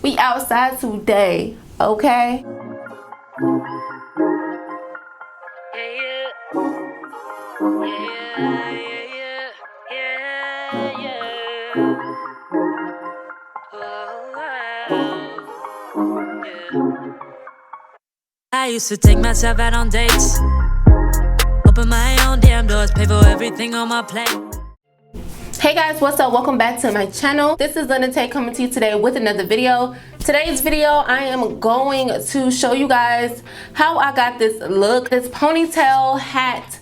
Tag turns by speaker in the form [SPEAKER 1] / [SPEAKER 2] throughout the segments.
[SPEAKER 1] We outside today, okay?
[SPEAKER 2] I used to take myself out on dates, open my own damn doors, pay for everything on my plate.
[SPEAKER 1] Hey guys, what's up? Welcome back to my channel. This is Untitled coming to you today with another video. Today's video, I am going to show you guys how I got this look, this ponytail hat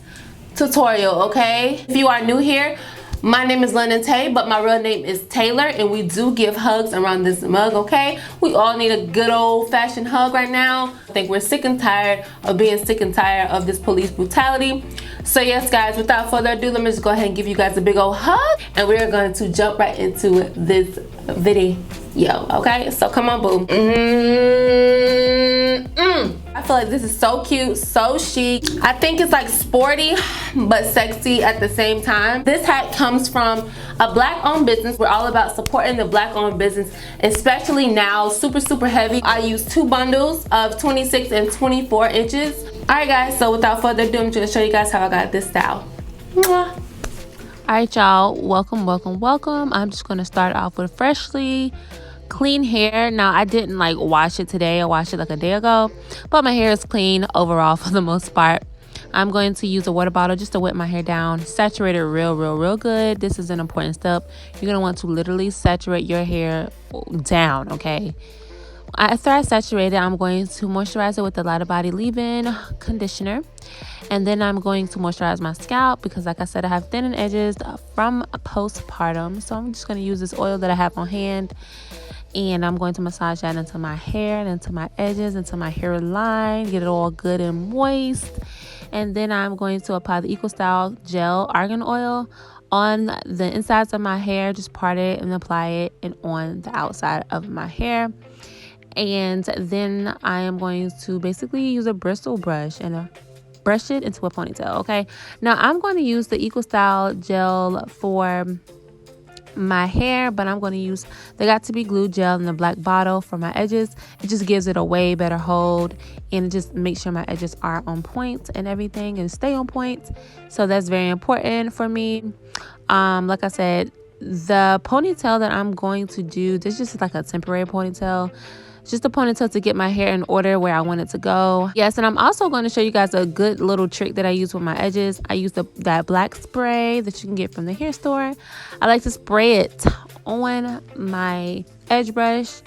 [SPEAKER 1] tutorial, okay? If you are new here, my name is Untitled, but my real name is Taylor, and we do give hugs around this mug, okay? We all need a good old-fashioned hug right now. I think we're sick and tired of being sick and tired of this police brutality. So yes, guys, without further ado, let me just go ahead and give you guys a big old hug, and we are going to jump right into this video, okay? So come on, boo. I feel like this is so cute, so chic. I think it's like sporty but sexy at the same time. This hat comes from a black-owned business. We're all about supporting the black-owned business, especially now. Super heavy. I use 2 bundles of 26 and 24 inches. Alright guys, so without further ado, I'm going to show you guys how I got this style. Alright y'all, welcome. I'm just going to start off with freshly clean hair. Now I didn't like wash it today. I washed it like a day ago, but my hair is clean overall for the most part. I'm going to use a water bottle just to wet my hair down, saturate it real good. This is an important step. You're going to want to literally saturate your hair down, okay? After I saturate it, I'm going to moisturize it with the Light of Body leave-in conditioner, and then I'm going to moisturize my scalp because, like I said, I have thinning edges from postpartum. So I'm just going to use this oil that I have on hand, and I'm going to massage that into my hair and into my edges, into my hairline, get it all good and moist. And then I'm going to apply the EcoStyle Gel Argan Oil on the insides of my hair. Just part it and apply it and on the outside of my hair. And then I am going to basically use a bristle brush and brush it into a ponytail, okay? Now I'm going to use the EcoStyle Gel for my hair, but I'm going to use the Got To Be Glue gel in the black bottle for my edges. It just gives it a way better hold, and it just makes sure my edges are on point and everything and stay on point. So that's very important for me. Like I said, the ponytail that I'm going to do, this is just like a temporary ponytail. Just a ponytail to get my hair in order where I want it to go. Yes, and I'm also going to show you guys a good little trick that I use with my edges. I use that black spray that you can get from the hair store. I like to spray it on my edge brush,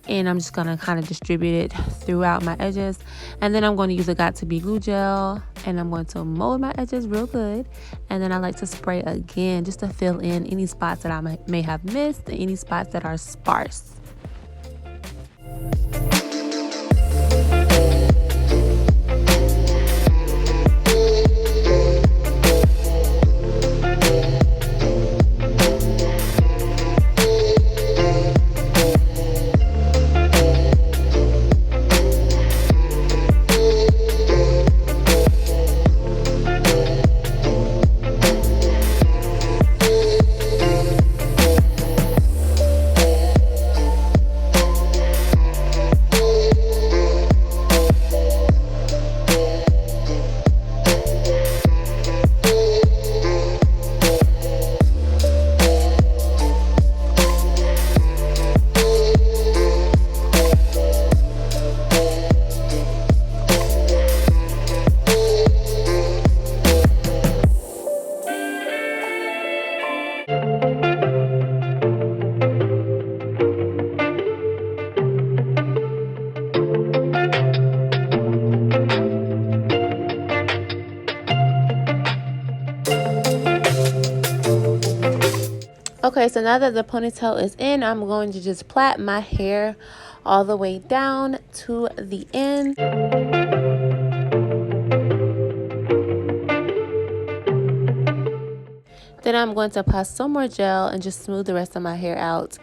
[SPEAKER 1] and I'm just going to kind of distribute it throughout my edges. And then I'm going to use a Got To Be Glue gel, and I'm going to mold my edges real good. And then I like to spray again just to fill in any spots that I may have missed, any spots that are sparse. Okay, so now that the ponytail is in, I'm going to just plait my hair all the way down to the end. Then I'm going to apply some more gel and just smooth the rest of my hair out.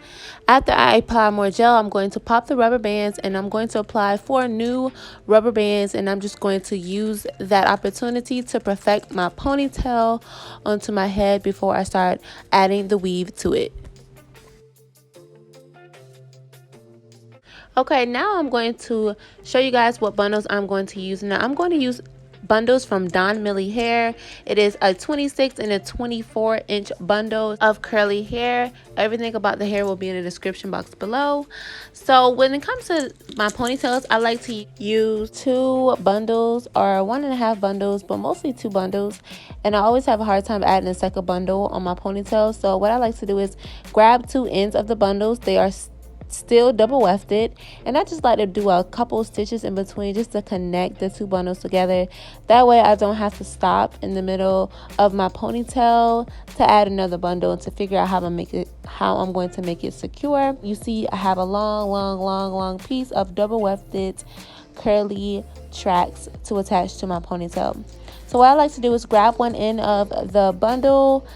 [SPEAKER 1] After I apply more gel, I'm going to pop the rubber bands, and I'm going to apply 4 new rubber bands, and I'm just going to use that opportunity to perfect my ponytail onto my head before I start adding the weave to it. Okay, now I'm going to show you guys what bundles I'm going to use. Now I'm going to use bundles from Donmily Hair. It is a 26 and a 24-inch bundle of curly hair. Everything about the hair will be in the description box below. So when it comes to my ponytails, I like to use 2 bundles or 1.5 bundles, but mostly 2 bundles. And I always have a hard time adding a second bundle on my ponytail. So what I like to do is grab 2 ends of the bundles. They are still double wefted, and I just like to do a couple stitches in between just to connect the 2 bundles together. That way I don't have to stop in the middle of my ponytail to add another bundle and to figure out how I'm going to make it secure. You see, I have a long piece of double wefted curly tracks to attach to my ponytail. So what I like to do is grab one end of the bundle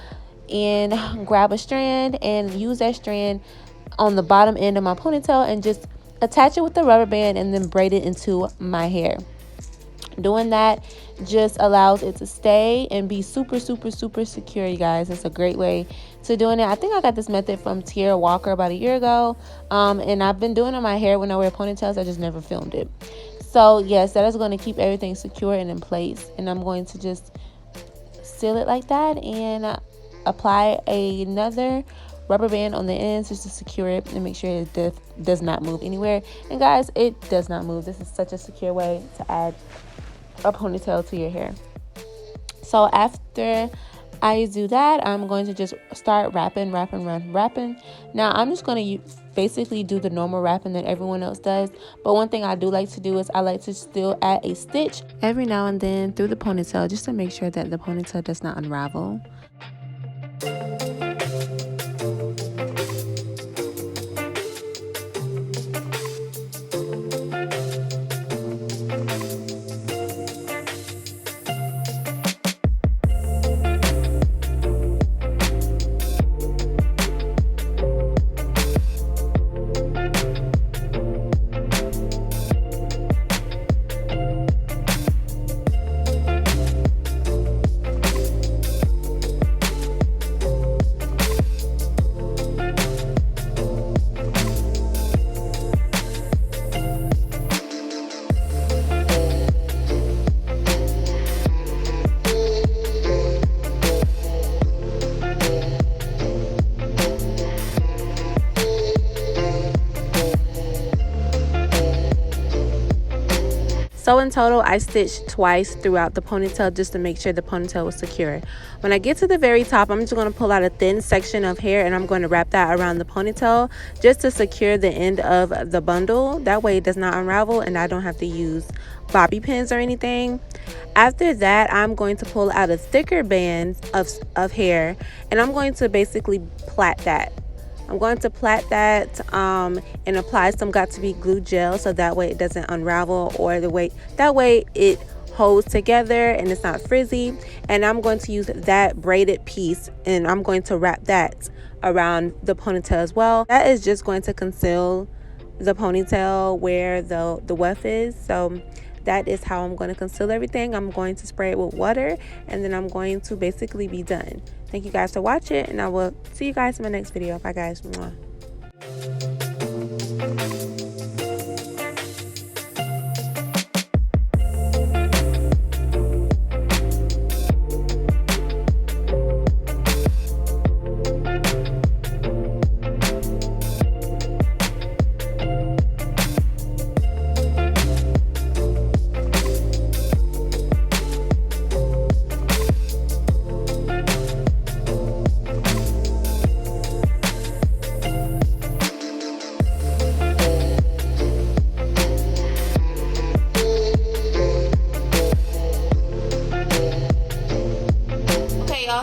[SPEAKER 1] and grab a strand and use that strand on the bottom end of my ponytail and just attach it with the rubber band and then braid it into my hair. Doing that just allows it to stay and be super secure, you guys. It's a great way to doing it. I think I got this method from Tierra Walker about a year ago, and I've been doing it on my hair when I wear ponytails. I just never filmed it. So yes, that is going to keep everything secure and in place, and I'm going to just seal it like that and apply another rubber band on the ends just to secure it and make sure it does not move anywhere. And guys, it does not move. This is such a secure way to add a ponytail to your hair. So after I do that, I'm going to just start wrapping. Now I'm just going to basically do the normal wrapping that everyone else does, but one thing I do like to do is I like to still add a stitch every now and then through the ponytail just to make sure that the ponytail does not unravel. So in total, I stitched twice throughout the ponytail just to make sure the ponytail was secure. When I get to the very top, I'm just going to pull out a thin section of hair and I'm going to wrap that around the ponytail just to secure the end of the bundle. That way it does not unravel and I don't have to use bobby pins or anything. After that, I'm going to pull out a thicker band of hair and I'm going to basically plait that. I'm going to plait that and apply some got2b glue gel so that way it doesn't unravel, or that way it holds together and it's not frizzy. And I'm going to use that braided piece and I'm going to wrap that around the ponytail as well. That is just going to conceal the ponytail where the weft is. So that is how I'm going to conceal everything. I'm going to spray it with water and then I'm going to basically be done. Thank you guys for watching and I will see you guys in my next video. Bye guys. Mwah.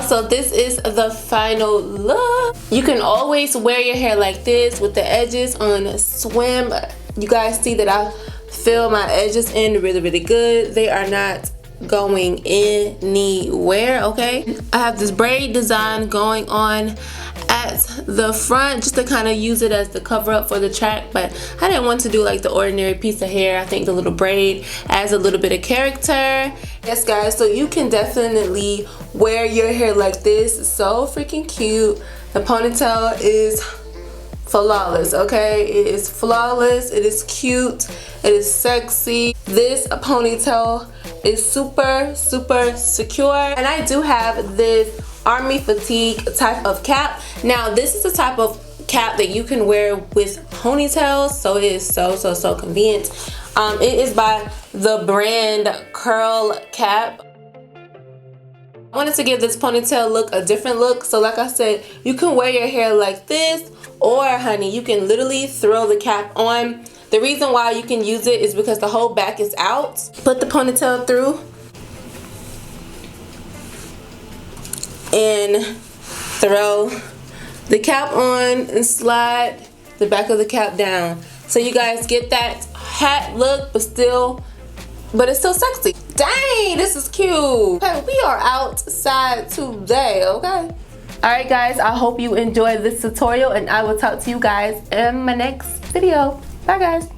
[SPEAKER 1] So this is the final look. You can always wear your hair like this with the edges on swim. You guys see that I fill my edges in really good. They are not going anywhere, okay? I have this braid design going on at the front just to kind of use it as the cover up for the track, but I didn't want to do like the ordinary piece of hair. I think the little braid adds a little bit of character. Yes guys, so you can definitely wear your hair like this. It's so freaking cute. The ponytail is flawless, okay? It is flawless, it is cute, it is sexy. This ponytail is super secure. And I do have this army fatigue type of cap. Now this is the type of cap that you can wear with ponytails, so it is so convenient. It is by the brand Curl Cap. I wanted to give this ponytail look a different look, so like I said, you can wear your hair like this, or honey, you can literally throw the cap on. The reason why you can use it is because the whole back is out. Put the ponytail through and throw the cap on and slide the back of the cap down. So you guys get that hat look, but it's still sexy. Dang, this is cute. Okay, we are outside today, okay? Alright guys, I hope you enjoyed this tutorial, and I will talk to you guys in my next video. Bye guys.